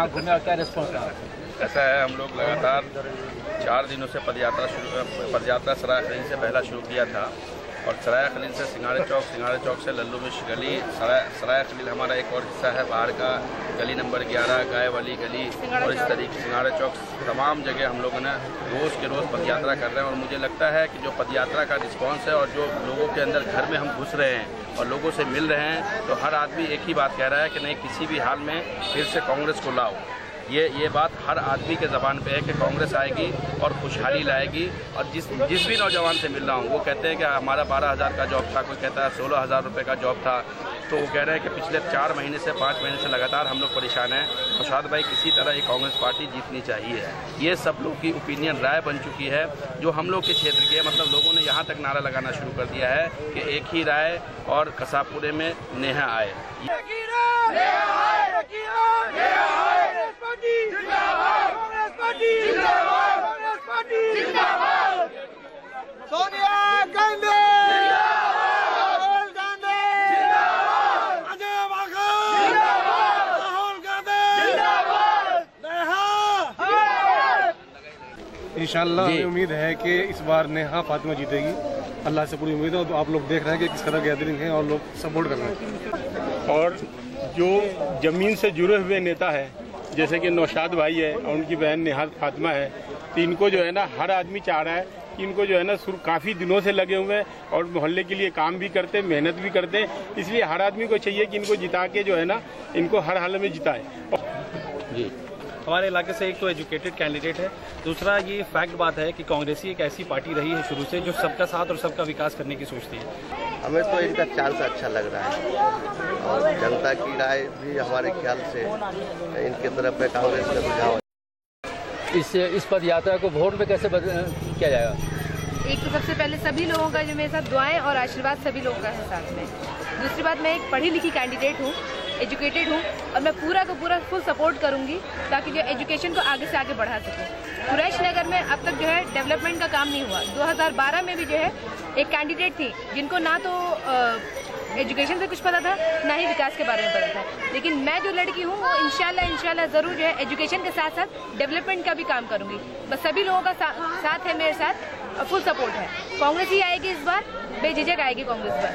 यहाँ घूमे और क्या रिस्पॉन्स रहा? ऐसा है, हम लोग लगातार 4 दिनों से पदयात्रा सराय खलील से पहला शुरू किया था और सराय खलील से सिंघाड़े चौक से लल्लू मिश्र गली, सराय खलील हमारा एक और हिस्सा है बाहर का, गली नंबर 11 गाय वाली गली और इस तरीके सिंघाड़े चौक, तमाम जगह हम लोगों ने रोज़ के रोज़ पदयात्रा कर रहे हैं। और मुझे लगता है कि जो पदयात्रा का रिस्पॉन्स है और जो लोगों के अंदर घर में हम घुस रहे हैं और लोगों से मिल रहे हैं, तो हर आदमी एक ही बात कह रहा है कि नहीं, किसी भी हाल में फिर से कांग्रेस को लाओ। ये बात हर आदमी के ज़बान पे है कि कांग्रेस आएगी और खुशहाली लाएगी। और जिस भी नौजवान से मिल रहा हूँ वो कहते हैं कि हमारा 12,000 का जॉब था, कोई कहता है 16,000 रुपये का जॉब था, तो वो कह रहे हैं कि पिछले 4 महीने से 5 महीने से लगातार हम लोग परेशान हैं। खुशाद भाई, किसी तरह ये कांग्रेस पार्टी जीतनी चाहिए। ये सब लोग की ओपिनियन राय बन चुकी है। जो हम लोग के क्षेत्र के मतलब लोगों ने यहाँ तक नारा लगाना शुरू कर दिया है कि एक ही राय और कसापुरे में नेहा आए। सोनिया गांधी, राहुल गांधी, अजय वाघेला, राहुल गांधी, नेहा। इंशाअल्लाह हमें उम्मीद है कि इस बार नेहा फातिमा जीतेगी। अल्लाह से पूरी उम्मीद है। तो आप लोग देख रहे हैं कि किस तरह गैदरिंग है और लोग सपोर्ट कर रहे हैं। और जो ज़मीन से जुड़े हुए नेता है, जैसे कि नौशाद भाई है और उनकी बहन नेहा फातिमा है, तो इनको जो है ना हर आदमी चाह रहा है कि इनको जो है ना काफ़ी दिनों से लगे हुए हैं और मोहल्ले के लिए काम भी करते, मेहनत भी करते हैं। इसलिए हर आदमी को चाहिए कि इनको जिता के जो है ना इनको हर हाल में जिताए। जी, हमारे इलाके से एक तो एजुकेटेड कैंडिडेट है, दूसरा ये फैक्ट बात है कि कांग्रेसी एक ऐसी पार्टी रही है शुरू से जो सबका साथ और सबका विकास करने की सोचती है। हमें तो इनका चांस अच्छा लग रहा है और जनता की राय भी हमारे ख्याल से इनकी तरफ है, कांग्रेस का रुझाव। इस पद यात्रा को वोट में कैसे किया जाएगा? एक तो सबसे पहले सभी लोगों का जो मेरे साथ दुआएं और आशीर्वाद सभी लोगों का है साथ में। दूसरी बात, मैं एक पढ़ी लिखी कैंडिडेट हूँ, एजुकेटेड हूँ और मैं पूरा का पूरा फुल सपोर्ट करूँगी ताकि जो एजुकेशन को आगे से आगे बढ़ा सकूँ। कुरैश नगर में अब तक जो है डेवलपमेंट का काम नहीं हुआ। 2012 में भी जो है एक कैंडिडेट थी जिनको ना तो एजुकेशन से कुछ पता था ना ही विकास के बारे में पता था, लेकिन मैं जो लड़की हूँ वो इंशाल्लाह ज़रूर जो है एजुकेशन के साथ साथ डेवलपमेंट का भी काम करूँगी। बस सभी लोगों का साथ है मेरे साथ, फुल सपोर्ट है। कांग्रेस ही आएगी इस बार, बेझिझक आएगी कांग्रेस पर।